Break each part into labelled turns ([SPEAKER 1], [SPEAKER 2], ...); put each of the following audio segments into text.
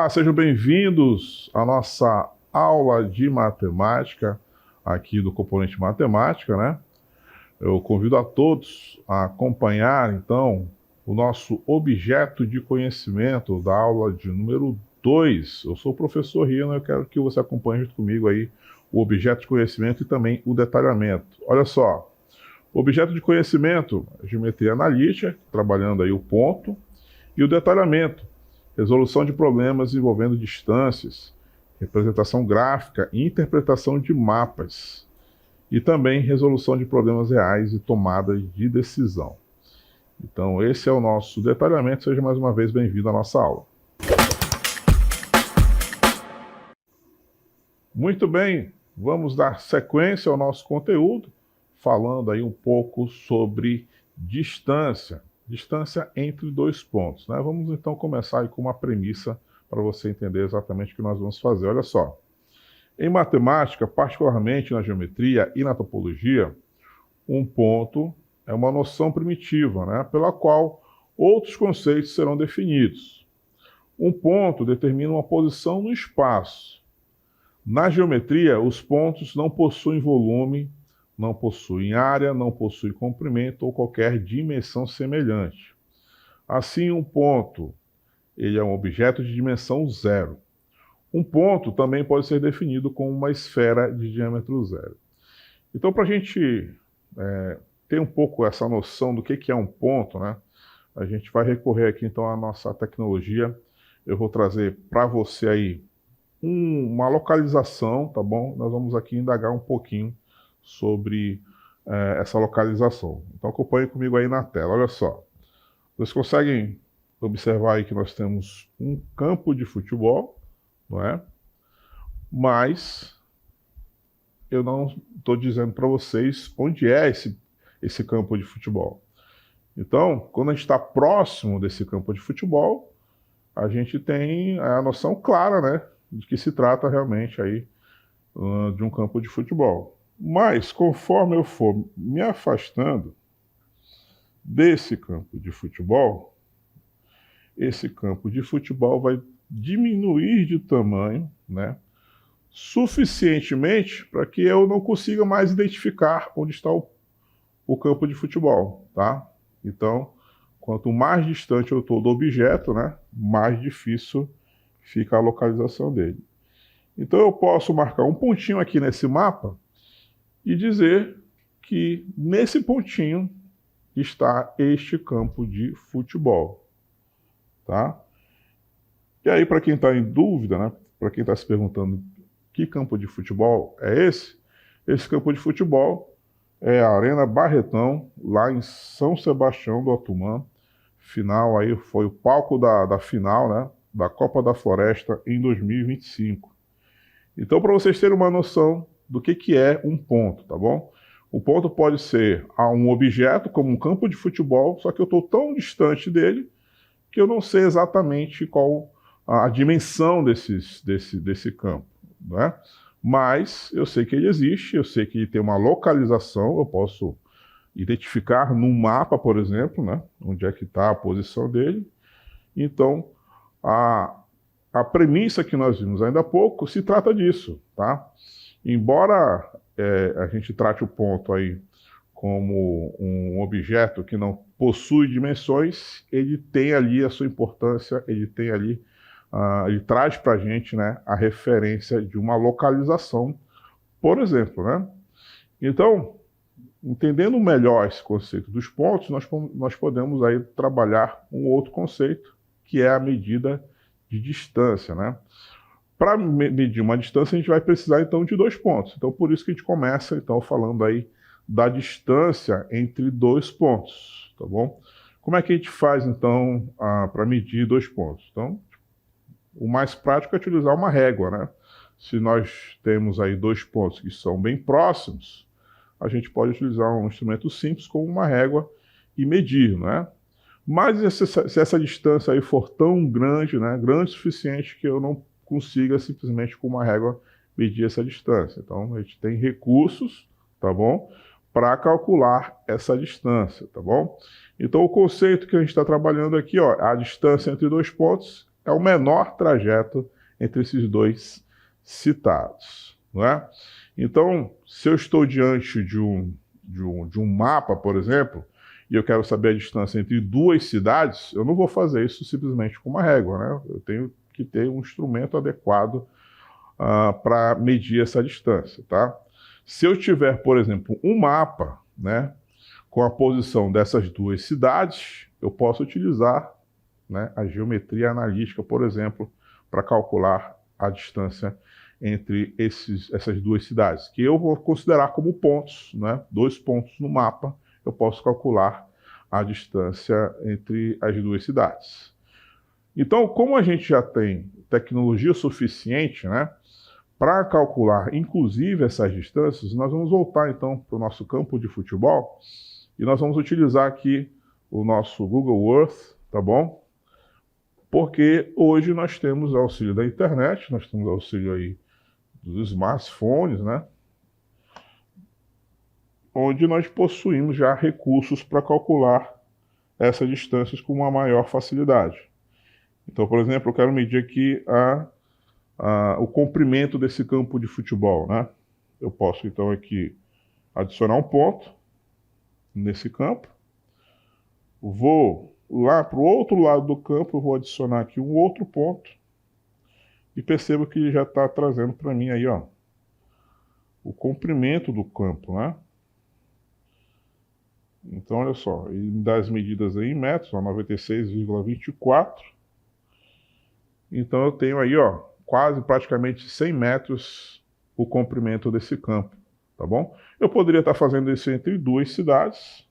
[SPEAKER 1] Olá, sejam bem-vindos à nossa aula de matemática aqui do Componente Matemática, né? Eu convido a todos a acompanhar, então, o nosso objeto de conhecimento da aula de número 2. Eu sou o professor Rino e eu quero que você acompanhe junto comigo aí o objeto de conhecimento e também o detalhamento. Olha só, objeto de conhecimento, geometria analítica, trabalhando aí o ponto, e o detalhamento, resolução de problemas envolvendo distâncias, representação gráfica e interpretação de mapas, e também resolução de problemas reais e tomada de decisão. Então, esse é o nosso detalhamento. Seja mais uma vez bem-vindo à nossa aula. Muito bem, vamos dar sequência ao nosso conteúdo, falando aí um pouco sobre distância. Distância entre dois pontos, né? Vamos então começar aí com uma premissa para você entender exatamente o que nós vamos fazer. Olha só, em matemática, particularmente na geometria e na topologia, um ponto é uma noção primitiva, né? Pela qual outros conceitos serão definidos. Um ponto determina uma posição no espaço. Na geometria, os pontos não possuem volume, não possuem área, não possuem comprimento ou qualquer dimensão semelhante. Assim, um ponto ele é um objeto de dimensão zero. Um ponto também pode ser definido como uma esfera de diâmetro zero. Então, para a gente ter um pouco essa noção do que é um ponto, né, a gente vai recorrer aqui então à nossa tecnologia. Eu vou trazer para você aí uma localização, tá bom? Nós vamos aqui indagar um pouquinho sobre essa localização. Então acompanhe comigo aí na tela, olha só. Vocês conseguem observar aí que nós temos um campo de futebol, não é? Mas eu não estou dizendo para vocês onde é esse campo de futebol. Então, quando a gente está próximo desse campo de futebol, a gente tem a noção clara, né, de que se trata realmente aí de um campo de futebol. Mas, conforme eu for me afastando desse campo de futebol, esse campo de futebol vai diminuir de tamanho, né, suficientemente para que eu não consiga mais identificar onde está o campo de futebol, tá? Então, quanto mais distante eu estou do objeto, né, mais difícil fica a localização dele. Então, eu posso marcar um pontinho aqui nesse mapa e dizer que nesse pontinho está este campo de futebol, tá? E aí, para quem está em dúvida, né, para quem está se perguntando que campo de futebol é esse campo de futebol é a Arena Barretão, lá em São Sebastião do Otumã. Final aí foi o palco da final, né, da Copa da Floresta em 2025. Então, para vocês terem uma noção do que é um ponto, tá bom? O ponto pode ser um objeto, como um campo de futebol, só que eu estou tão distante dele que eu não sei exatamente qual a dimensão desse campo, né? Mas eu sei que ele existe, eu sei que ele tem uma localização, eu posso identificar num mapa, por exemplo, né, onde é que está a posição dele. Então, a premissa que nós vimos ainda há pouco se trata disso, tá? Embora a gente trate o ponto aí como um objeto que não possui dimensões, ele tem ali a sua importância, ele tem ali, ele traz para a gente, né, a referência de uma localização, por exemplo, né? Então, entendendo melhor esse conceito dos pontos, nós podemos aí trabalhar um outro conceito, que é a medida de distância, né? Para medir uma distância, a gente vai precisar, então, de dois pontos. Então, por isso que a gente começa, então, falando aí da distância entre dois pontos, tá bom? Como é que a gente faz, então, para medir dois pontos? Então, o mais prático é utilizar uma régua, né? Se nós temos aí dois pontos que são bem próximos, a gente pode utilizar um instrumento simples como uma régua e medir, né? Mas se essa distância aí for tão grande, né, grande o suficiente que eu não consiga simplesmente com uma régua medir essa distância. Então, a gente tem recursos, tá bom, para calcular essa distância, tá bom? Então, o conceito que a gente está trabalhando aqui, ó, a distância entre dois pontos é o menor trajeto entre esses dois citados, não é? Então, se eu estou diante de um mapa, por exemplo, e eu quero saber a distância entre duas cidades, eu não vou fazer isso simplesmente com uma régua, né? Eu tenho que ter um instrumento adequado para medir essa distância, tá? Se eu tiver, por exemplo, um mapa, né, com a posição dessas duas cidades, eu posso utilizar, né, a geometria analítica, por exemplo, para calcular a distância entre essas duas cidades, que eu vou considerar como pontos, né, 2 pontos no mapa, eu posso calcular a distância entre as duas cidades. Então, como a gente já tem tecnologia suficiente, né, para calcular, inclusive, essas distâncias, nós vamos voltar, então, para o nosso campo de futebol e nós vamos utilizar aqui o nosso Google Earth, tá bom? Porque hoje nós temos auxílio da internet, nós temos auxílio aí dos smartphones, né? Onde nós possuímos já recursos para calcular essas distâncias com uma maior facilidade. Então, por exemplo, eu quero medir aqui o comprimento desse campo de futebol, né? Eu posso, então, aqui adicionar um ponto nesse campo. Vou lá para o outro lado do campo, eu vou adicionar aqui um outro ponto. E percebo que já está trazendo para mim aí, ó, o comprimento do campo, né? Então, olha só, ele me dá as medidas aí em metros, 96,24. Então, eu tenho aí, ó, quase praticamente 100 metros o comprimento desse campo, tá bom? Eu poderia estar fazendo isso entre duas cidades,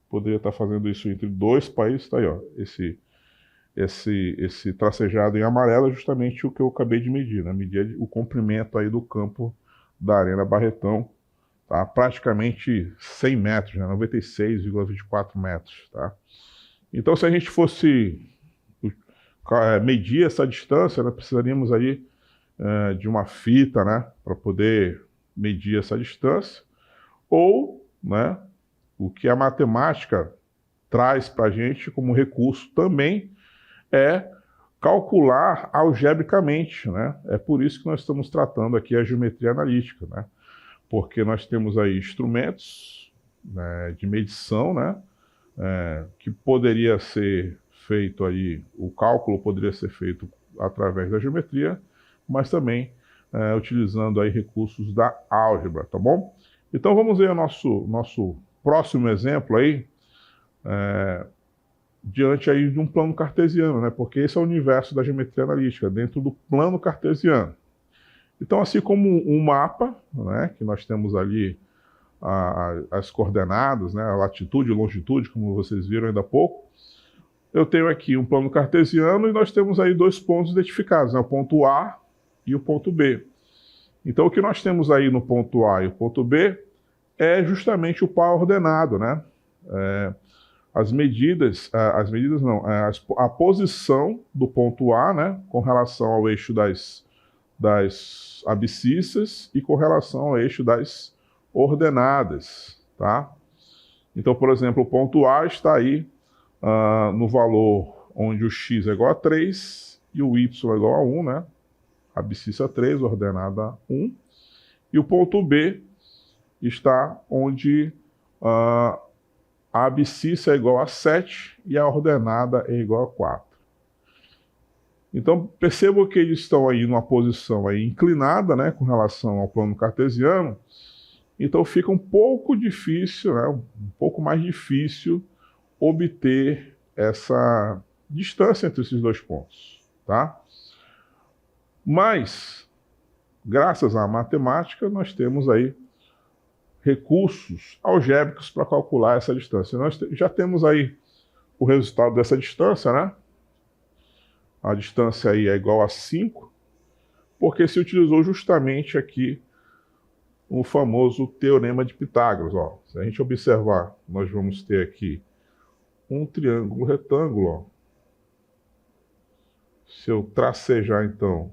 [SPEAKER 1] poderia estar fazendo isso entre 2 países, tá aí, ó, esse tracejado em amarelo é justamente o que eu acabei de medir, né? Medir o comprimento aí do campo da Arena Barretão, tá? Praticamente 100 metros, né? 96,24 metros, tá? Então, se a gente fosse medir essa distância, nós precisaríamos aí de uma fita, né, para poder medir essa distância, ou, né, o que a matemática traz para a gente como recurso também é calcular algebricamente, né? É por isso que nós estamos tratando aqui a geometria analítica, né? Porque nós temos aí instrumentos, né, de medição, né, que poderia ser feito aí, o cálculo poderia ser feito através da geometria, mas também utilizando aí recursos da álgebra, tá bom? Então vamos ver o nosso próximo exemplo aí, diante aí de um plano cartesiano, né? Porque esse é o universo da geometria analítica, dentro do plano cartesiano. Então, assim como um mapa, né, que nós temos ali as coordenadas, né, a latitude e longitude, como vocês viram ainda há pouco, eu tenho aqui um plano cartesiano e nós temos aí 2 pontos identificados, né, o ponto A e o ponto B. Então, o que nós temos aí no ponto A e o ponto B é justamente o par ordenado, né? A posição do ponto A, né, com relação ao eixo das abscissas e com relação ao eixo das ordenadas, tá? Então, por exemplo, o ponto A está aí no valor onde o x é igual a 3 e o y é igual a 1, né? Abscissa 3, ordenada 1. E o ponto B está onde a abscissa é igual a 7 e a ordenada é igual a 4. Então, percebam que eles estão aí numa posição aí inclinada, né, com relação ao plano cartesiano. Então, fica um pouco difícil, né, um pouco mais difícil obter essa distância entre esses 2 pontos, tá? Mas, graças à matemática, nós temos aí recursos algébricos para calcular essa distância. Nós já temos aí o resultado dessa distância, né? A distância aí é igual a 5, porque se utilizou justamente aqui o famoso Teorema de Pitágoras. Ó. Se a gente observar, nós vamos ter aqui um triângulo retângulo. Ó. Se eu tracejar, então,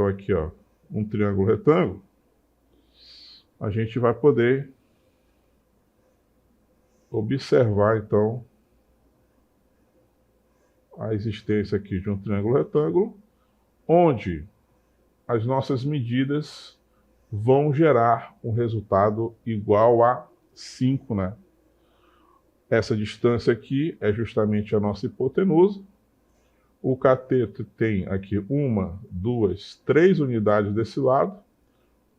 [SPEAKER 1] aqui, ó, um triângulo retângulo, a gente vai poder observar, então, a existência aqui de um triângulo retângulo, onde as nossas medidas vão gerar um resultado igual a 5, né? Essa distância aqui é justamente a nossa hipotenusa. O cateto tem aqui 1, 2, 3 unidades desse lado.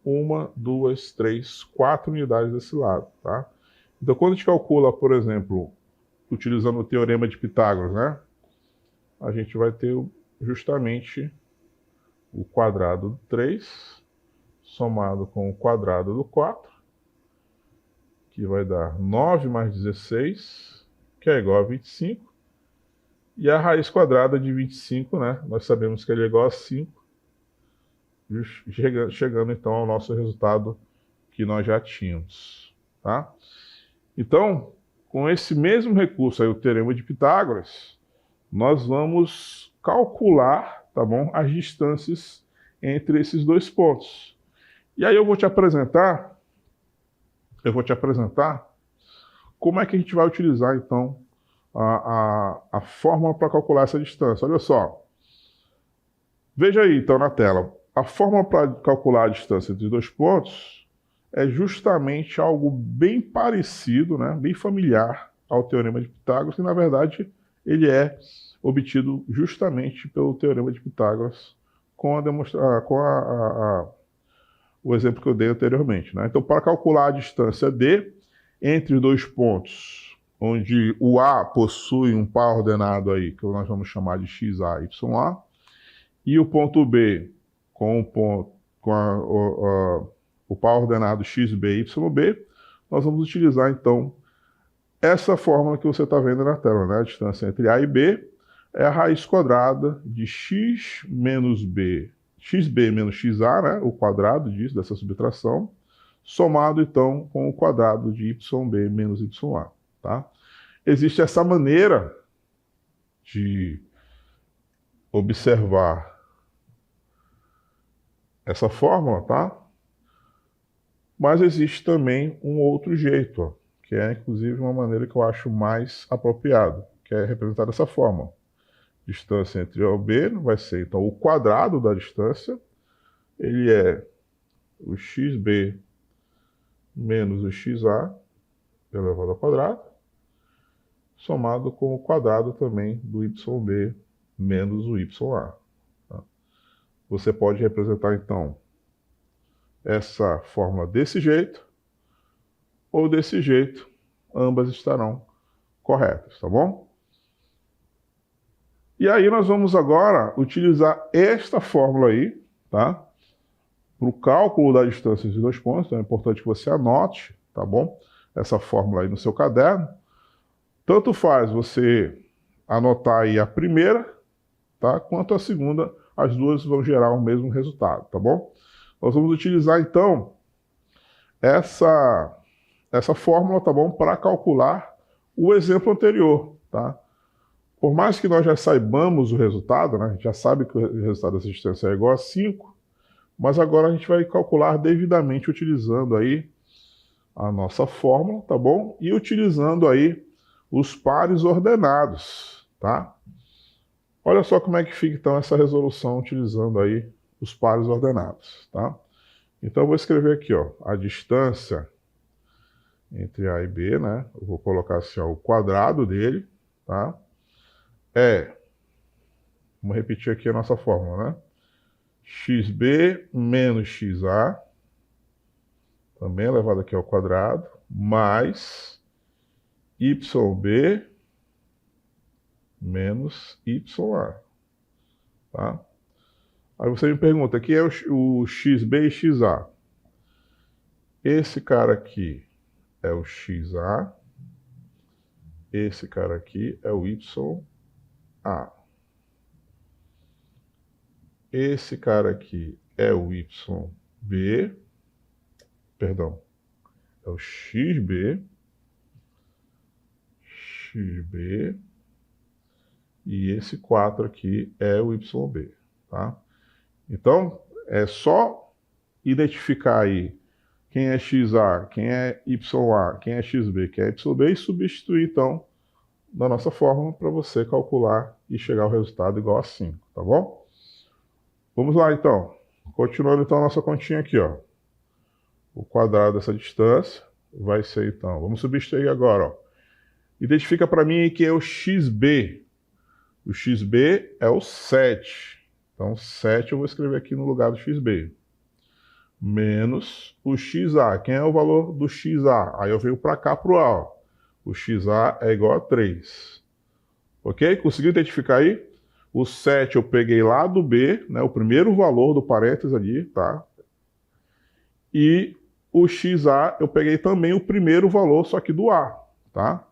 [SPEAKER 1] 1, 2, 3, 4 unidades desse lado, tá? Então, quando a gente calcula, por exemplo, utilizando o teorema de Pitágoras, né? A gente vai ter justamente o quadrado do 3 somado com o quadrado do 4, que vai dar 9 mais 16, que é igual a 25. E a raiz quadrada de 25, né? Nós sabemos que ele é igual a 5, chegando então ao nosso resultado que nós já tínhamos, tá? Então, com esse mesmo recurso aí, o teorema de Pitágoras, nós vamos calcular, tá bom, as distâncias entre esses dois pontos. E aí eu vou te apresentar como é que a gente vai utilizar, então, a fórmula para calcular essa distância. Olha só. Veja aí, então, na tela. A fórmula para calcular a distância entre os dois pontos é justamente algo bem parecido, né, bem familiar ao teorema de Pitágoras, que, na verdade, ele é obtido justamente pelo teorema de Pitágoras com o exemplo que eu dei anteriormente, né? Então, para calcular a distância D entre os dois pontos, onde o A possui um par ordenado aí, que nós vamos chamar de XA, YA, e o ponto B com o par ordenado XB, YB, nós vamos utilizar, então, essa fórmula que você está vendo na tela, né? A distância entre A e B é a raiz quadrada de x menos b, xb menos xa, né? O quadrado dessa subtração, somado, então, com o quadrado de yb menos ya, tá? Existe essa maneira de observar essa fórmula, tá? Mas existe também um outro jeito, ó, que é, inclusive, uma maneira que eu acho mais apropriada, que é representar dessa forma. Distância entre A e B vai ser, então, o quadrado da distância, ele é o xb menos o xa elevado ao quadrado, somado com o quadrado também do yb menos o ya. Tá? Você pode representar, então, essa fórmula desse jeito ou desse jeito, ambas estarão corretas, tá bom? E aí nós vamos agora utilizar esta fórmula aí, tá? Para o cálculo da distância entre dois pontos, então é importante que você anote, tá bom? Essa fórmula aí no seu caderno. Tanto faz você anotar aí a primeira, tá? Quanto a segunda, as duas vão gerar o mesmo resultado, tá bom? Nós vamos utilizar, então, essa fórmula, tá bom? Para calcular o exemplo anterior, tá? Por mais que nós já saibamos o resultado, né? A gente já sabe que o resultado dessa distância é igual a 5, mas agora a gente vai calcular devidamente utilizando aí a nossa fórmula, tá bom? E utilizando aí os pares ordenados, tá? Olha só como é que fica então essa resolução utilizando aí os pares ordenados, tá? Então eu vou escrever aqui, ó, a distância entre A e B, né? Eu vou colocar assim, ó, o quadrado dele, tá? Vamos repetir aqui a nossa fórmula, né? xb menos xa, também elevado aqui ao quadrado, mais yb menos ya, tá? Aí você me pergunta, aqui é o xb e xa. Esse cara aqui é o xa, esse cara aqui é o ya. Esse cara aqui é o YB, perdão, é o XB, e esse 4 aqui é o YB, tá? Então, é só identificar aí quem é XA, quem é YA, quem é XB, quem é YB, e substituir, então, da nossa fórmula para você calcular e chegar ao resultado igual a 5, tá bom? Vamos lá, então. Continuando, então, a nossa continha aqui, ó. O quadrado dessa distância vai ser, então, vamos substituir agora, ó. Identifica para mim aí que é o XB. O XB é o 7. Então, 7 eu vou escrever aqui no lugar do XB. Menos o XA. Quem é o valor do XA? Aí eu venho para cá para o A, ó. O XA é igual a 3. Ok? Conseguiu identificar aí? O 7 eu peguei lá do B, né, o primeiro valor do parênteses ali, tá? E o XA eu peguei também o primeiro valor, só que do A, tá?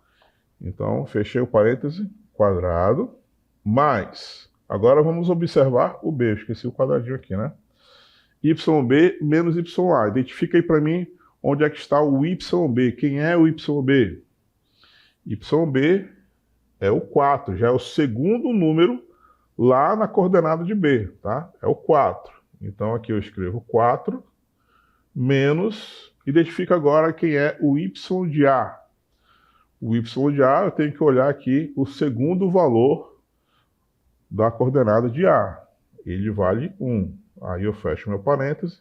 [SPEAKER 1] Então, fechei o parêntese, quadrado, mais. Agora vamos observar o B, eu esqueci o quadradinho aqui, né? YB menos YA. Identifica aí para mim onde é que está o YB. Quem é o YB? YB é o 4, já é o segundo número lá na coordenada de B, tá? É o 4. Então aqui eu escrevo 4 menos, identifica agora quem é o Y de A. O Y de A eu tenho que olhar aqui o segundo valor da coordenada de A. Ele vale 1. Aí eu fecho meu parêntese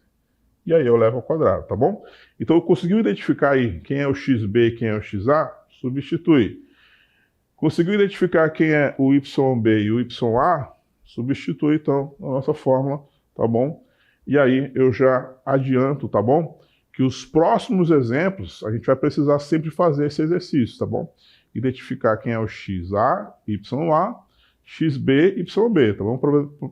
[SPEAKER 1] e aí eu levo ao quadrado, tá bom? Então eu consegui identificar aí quem é o XB e quem é o XA? Substitui. Conseguiu identificar quem é o YB e o YA? Substitui, então, a nossa fórmula, tá bom? E aí eu já adianto, tá bom? Que os próximos exemplos, a gente vai precisar sempre fazer esse exercício, tá bom? Identificar quem é o XA, YA, XB, YB, tá bom?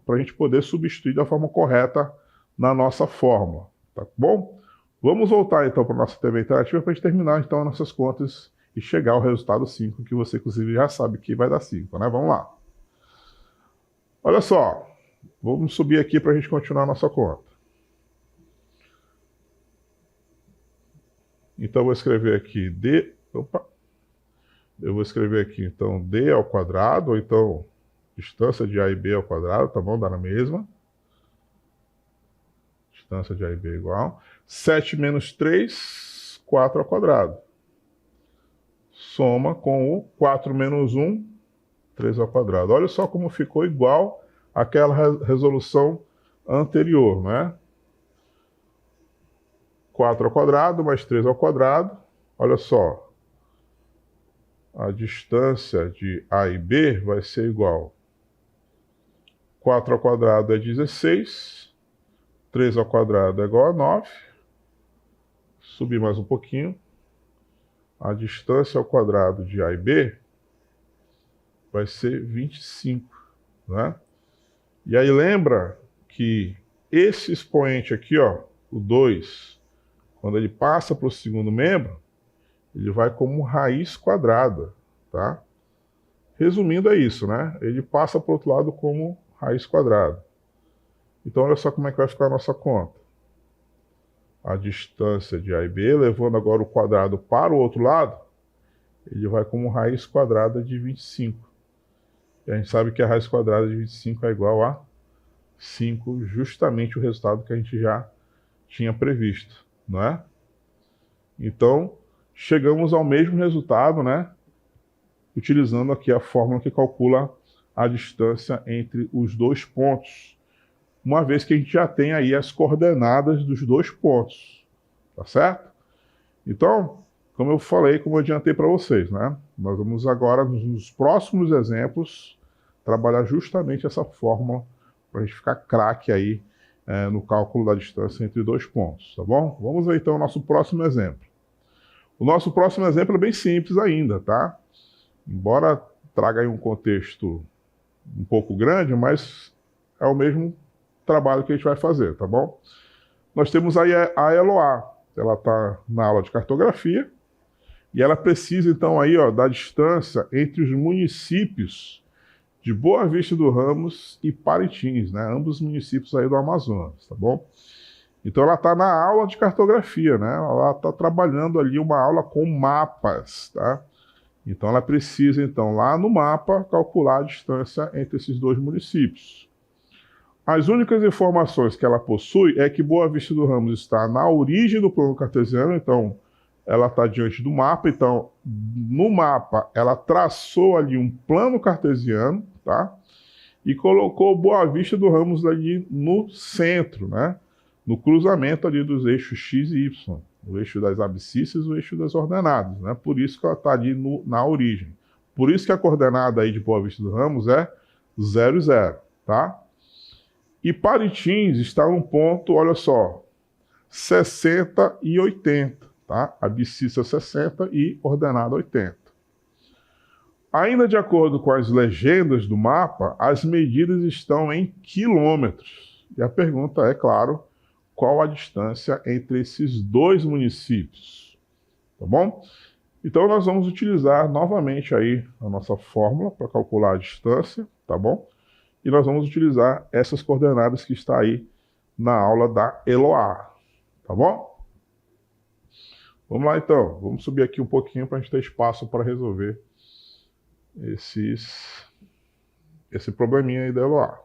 [SPEAKER 1] Para a gente poder substituir da forma correta na nossa fórmula, tá bom? Vamos voltar, então, para a nossa TV interativa para a gente terminar, então, as nossas contas e chegar ao resultado 5, que você, inclusive, já sabe que vai dar 5, né? Vamos lá. Olha só, vamos subir aqui para a gente continuar a nossa conta. Então, eu vou escrever aqui D... Opa! Eu vou escrever aqui, então, D ao quadrado, ou então, distância de A e B ao quadrado, tá bom? Dá na mesma. Distância de A e B é igual. 7 menos 3, 4 ao quadrado. Soma com o 4 menos 1, 3 ao quadrado. Olha só como ficou igual àquela resolução anterior, né? 4 ao quadrado mais 3 ao quadrado. Olha só. A distância de A e B vai ser igual. 4 ao quadrado é 16. 3 ao quadrado é igual a 9. Subir mais um pouquinho. A distância ao quadrado de A e B vai ser 25, né? E aí lembra que esse expoente aqui, ó, o 2, quando ele passa para o segundo membro, ele vai como raiz quadrada, tá? Resumindo é isso, né? Ele passa para o outro lado como raiz quadrada. Então olha só como é que vai ficar a nossa conta. A distância de A e B, levando agora o quadrado para o outro lado, ele vai como raiz quadrada de 25. E a gente sabe que a raiz quadrada de 25 é igual a 5, justamente o resultado que a gente já tinha previsto, não é? Então, chegamos ao mesmo resultado, né? Utilizando aqui a fórmula que calcula a distância entre os dois pontos. Uma vez que a gente já tem aí as coordenadas dos dois pontos, tá certo? Então, como eu falei, como eu adiantei para vocês, né? Nós vamos agora, nos próximos exemplos, trabalhar justamente essa fórmula para a gente ficar craque aí no cálculo da distância entre dois pontos, tá bom? Vamos ver então o nosso próximo exemplo. O nosso próximo exemplo é bem simples ainda, tá? Embora traga aí um contexto um pouco grande, mas é o mesmo trabalho que a gente vai fazer, tá bom? Nós temos aí a Eloá, ela está na aula de cartografia, e ela precisa então aí, ó, da distância entre os municípios de Boa Vista do Ramos e Parintins, né? Ambos os municípios aí do Amazonas, tá bom? Então ela está na aula de cartografia, né? Ela está trabalhando ali uma aula com mapas, tá? Então ela precisa, então, lá no mapa, calcular a distância entre esses dois municípios. As únicas informações que ela possui é que Boa Vista do Ramos está na origem do plano cartesiano, então ela está diante do mapa, então no mapa ela traçou ali um plano cartesiano, tá? E colocou Boa Vista do Ramos ali no centro, né? No cruzamento ali dos eixos X e Y, o eixo das abscissas e o eixo das ordenadas, né? Por isso que ela está ali na origem. Por isso que a coordenada aí de Boa Vista do Ramos é 0, 0, tá? E Parintins está num ponto, olha só, 60 e 80, tá? Abscissa 60 e ordenada 80. Ainda de acordo com as legendas do mapa, as medidas estão em quilômetros. E a pergunta é, claro, qual a distância entre esses dois municípios? Tá bom? Então nós vamos utilizar novamente aí a nossa fórmula para calcular a distância, tá bom? E nós vamos utilizar essas coordenadas que está aí na aula da Eloá, tá bom? Vamos lá então, vamos subir aqui um pouquinho para a gente ter espaço para resolver esse probleminha aí da Eloá.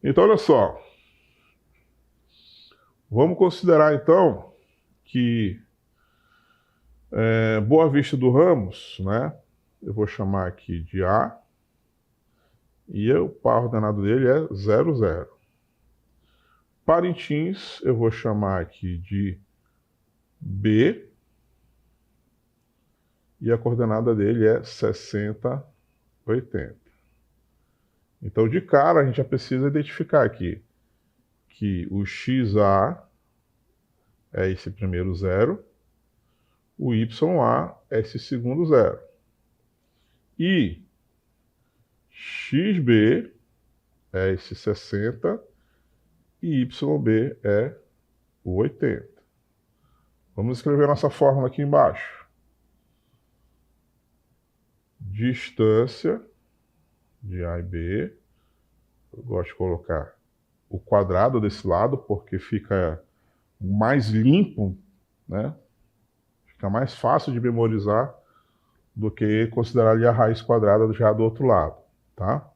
[SPEAKER 1] Então olha só, vamos considerar então que Boa Vista do Ramos, né? Eu vou chamar aqui de A, e o par ordenado dele é 0, 0. Parintins, eu vou chamar aqui de B, e a coordenada dele é 60, 80. Então, de cara, a gente já precisa identificar aqui que o XA é esse primeiro zero, o YA é esse segundo zero. E XB é esse 60 e YB é o 80. Vamos escrever nossa fórmula aqui embaixo. Distância de A e B. Eu gosto de colocar o quadrado desse lado, porque fica mais limpo, né? Fica mais fácil de memorizar do que considerar ali a raiz quadrada já do outro lado, tá?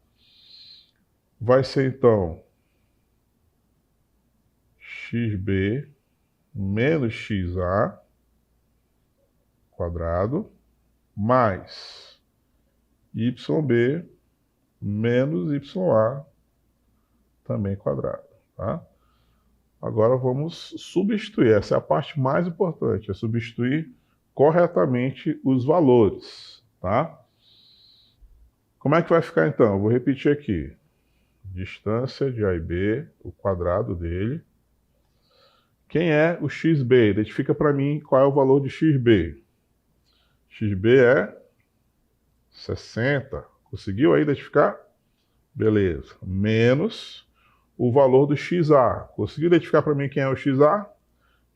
[SPEAKER 1] Vai ser então XB menos XA quadrado mais YB menos YA também quadrado, tá? Agora vamos substituir, essa é a parte mais importante, é substituir corretamente os valores, tá? Como é que vai ficar então? Eu vou repetir aqui. Distância de A e B, o quadrado dele. Quem é o XB? Identifica para mim qual é o valor de XB. XB é 60. Conseguiu aí identificar? Beleza. Menos o valor do XA. Conseguiu identificar para mim quem é o XA?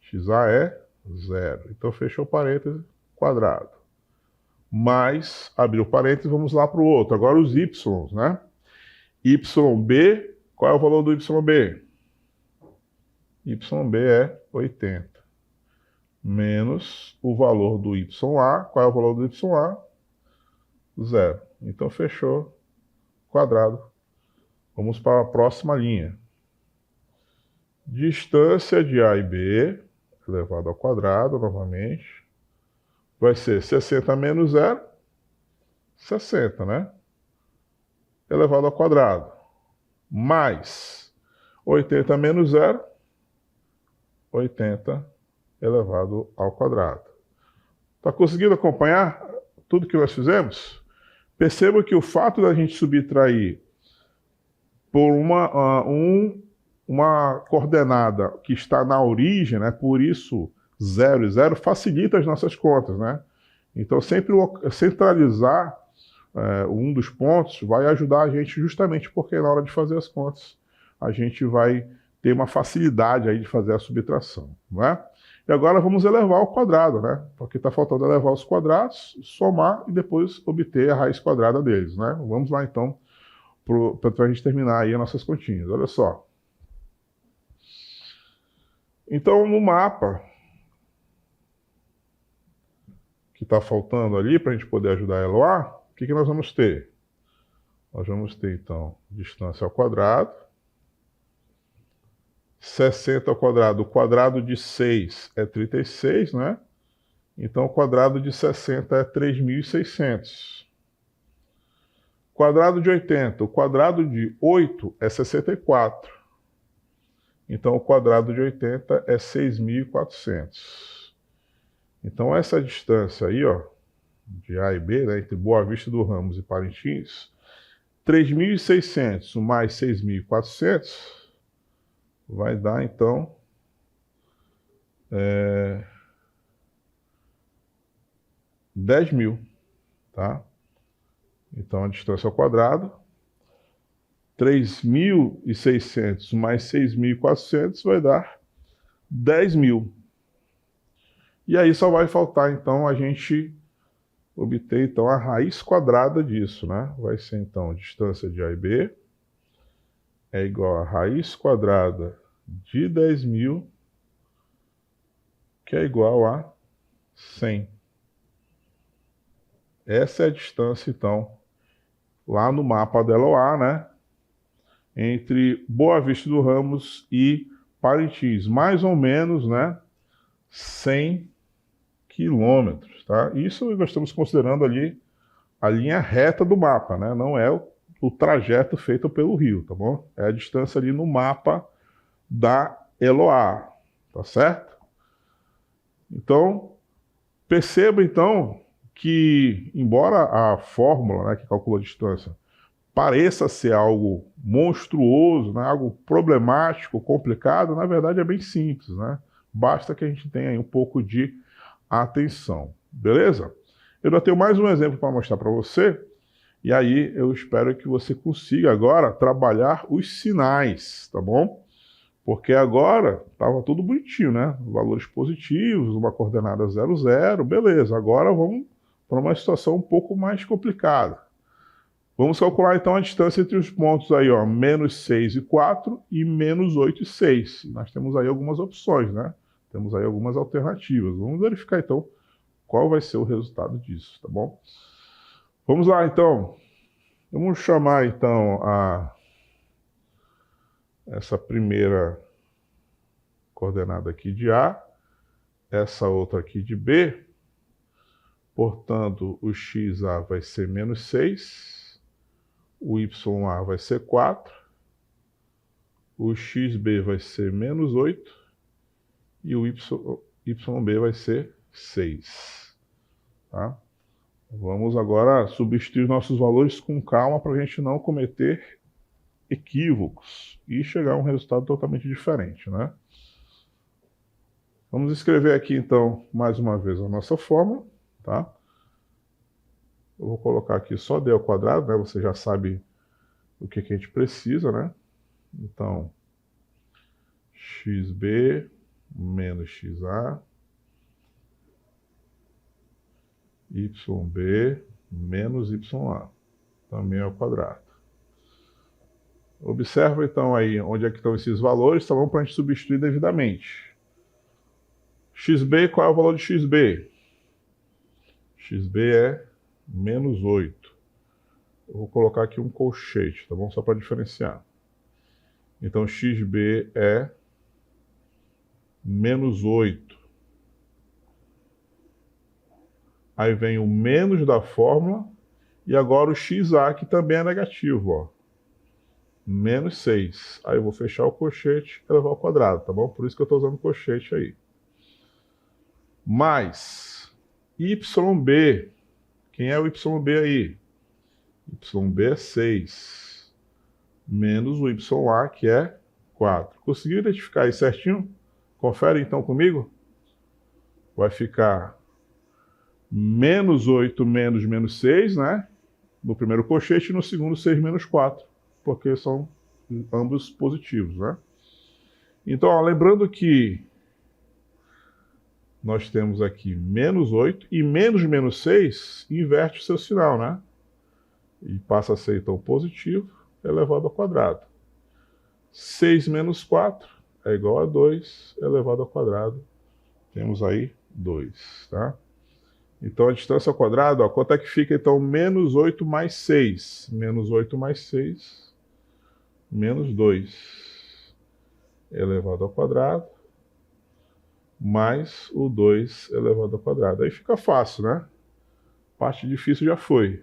[SPEAKER 1] XA é 0. Então, fechou parênteses, quadrado. Mais, abriu parênteses, vamos lá para o outro. Agora os Y, né? YB, qual é o valor do YB? YB é 80. Menos o valor do YA, qual é o valor do YA? 0. Então, fechou, quadrado. Vamos para a próxima linha. Distância de A e B, elevado ao quadrado, novamente, vai ser 60 menos 0, 60, né? Elevado ao quadrado. Mais 80 menos 0, 80 elevado ao quadrado. Está conseguindo acompanhar tudo que nós fizemos? Perceba que o fato da gente subtrair por uma coordenada que está na origem, né? Por isso 0 e 0 facilita as nossas contas, né? Então sempre centralizar um dos pontos vai ajudar a gente justamente porque na hora de fazer as contas a gente vai ter uma facilidade aí de fazer a subtração, não é? E agora vamos elevar ao quadrado, né? Porque está faltando elevar os quadrados, somar e depois obter a raiz quadrada deles, né? Vamos lá então para a gente terminar aí as nossas continhas. Olha só. Então no mapa que está faltando ali para a gente poder ajudar a Eloá, o que nós vamos ter? Nós vamos ter então distância ao quadrado 60 ao quadrado. O quadrado de 6 é 36, né? Então, o quadrado de 60 é 3.600. Quadrado de 80. O quadrado de 8 é 64. Então, o quadrado de 80 é 6.400. Então, essa distância aí, ó, de A e B, né, entre Boa Vista do Ramos e Parintins, 3.600 mais 6.400 vai dar, então, 10.000, tá? Então, a distância ao quadrado, 3.600 mais 6.400 vai dar 10.000. E aí só vai faltar, então, a gente obter, então, a raiz quadrada disso, né? Vai ser, então, a distância de A e B é igual a raiz quadrada de 10.000, que é igual a 100. Essa é a distância, então, lá no mapa da LOA, né? Entre Boa Vista do Ramos e Parintins, mais ou menos, né? 100 quilômetros, tá? Isso nós estamos considerando ali a linha reta do mapa, né? Não é o trajeto feito pelo rio, tá bom? É a distância ali no mapa da LOA, tá certo? Então, perceba então que, embora a fórmula, né, que calcula a distância pareça ser algo monstruoso, né, algo problemático, complicado, na verdade é bem simples, né? Basta que a gente tenha aí um pouco de atenção, beleza? Eu ainda tenho mais um exemplo para mostrar para você, e aí eu espero que você consiga agora trabalhar os sinais, tá bom? Porque agora estava tudo bonitinho, né? Valores positivos, uma coordenada 0, 0, beleza. Agora vamos para uma situação um pouco mais complicada. Vamos calcular então a distância entre os pontos aí, ó, menos 6 e 4 e menos 8 e 6. Nós temos aí algumas opções, né? Temos aí algumas alternativas. Vamos verificar então qual vai ser o resultado disso, tá bom? Vamos lá então. Vamos chamar então essa primeira coordenada aqui de A, essa outra aqui de B. Portanto, o XA vai ser menos 6, o YA vai ser 4, o XB vai ser menos 8 e o YB vai ser 6. Tá? Vamos agora substituir nossos valores com calma para a gente não cometer equívocos e chegar a um resultado totalmente diferente, né? Vamos escrever aqui então mais uma vez a nossa fórmula, tá? Eu vou colocar aqui só D ao quadrado, né? Você já sabe o que a gente precisa, né? Então, XB menos XA, YB menos YA, também ao quadrado. Observa então aí onde é que estão esses valores, tá bom? Para a gente substituir devidamente. XB, qual é o valor de XB? XB é menos 8. Eu vou colocar aqui um colchete, tá bom? Só para diferenciar. Então, XB é menos 8. Aí vem o menos da fórmula e agora o XA, que também é negativo, ó. Menos 6. Aí eu vou fechar o colchete e levar ao quadrado, tá bom? Por isso que eu estou usando colchete aí. Mais YB. Quem é o YB aí? YB é 6. Menos o YA, que é 4. Conseguiu identificar aí certinho? Confere então comigo. Vai ficar menos 8 menos menos 6, né? No primeiro colchete e no segundo 6 menos 4. Porque são ambos positivos, né? Então, ó, lembrando que nós temos aqui menos 8 e menos 6 inverte o seu sinal, né? E passa a ser, então, positivo elevado ao quadrado. 6 menos 4 é igual a 2 elevado ao quadrado. Temos aí 2, tá? Então, a distância ao quadrado, ó, quanto é que fica, então, menos 8 mais 6? Menos 8 mais 6, menos 2. elevado ao quadrado mais o 2 elevado ao quadrado. Aí fica fácil, né? Parte difícil já foi.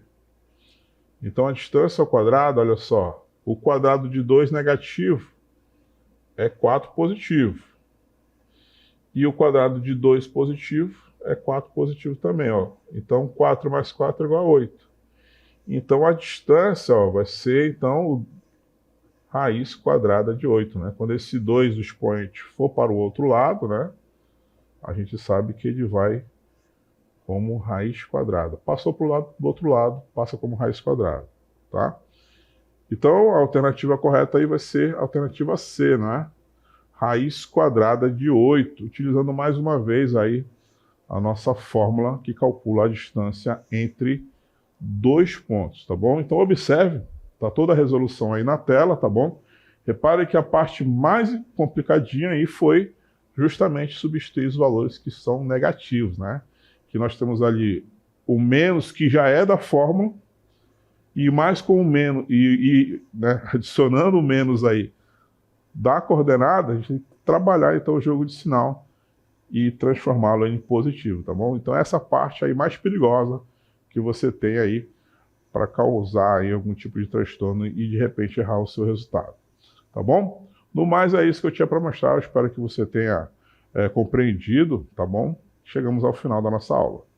[SPEAKER 1] Então a distância ao quadrado, olha só, o quadrado de 2 negativo é 4 positivo. E o quadrado de 2 positivo é 4 positivo também, ó. Então 4 mais 4 é igual a 8. Então a distância, ó, vai ser então raiz quadrada de 8, né? Quando esse 2 do expoente for para o outro lado, né? A gente sabe que ele vai como raiz quadrada. Passou para o lado, do outro lado, passa como raiz quadrada, tá? Então, a alternativa correta aí vai ser a alternativa C, né? Raiz quadrada de 8, utilizando mais uma vez aí a nossa fórmula que calcula a distância entre dois pontos, tá bom? Então, observe, tá toda a resolução aí na tela, tá bom? Repare que a parte mais complicadinha aí foi justamente substituir os valores que são negativos, né? Que nós temos ali o menos que já é da fórmula, e mais com o menos, né, adicionando o menos aí da coordenada, a gente tem que trabalhar então o jogo de sinal e transformá-lo em positivo, tá bom? Então essa parte aí mais perigosa que você tem aí para causar aí algum tipo de transtorno e de repente errar o seu resultado, tá bom? No mais é isso que eu tinha para mostrar, eu espero que você tenha compreendido, tá bom? Chegamos ao final da nossa aula.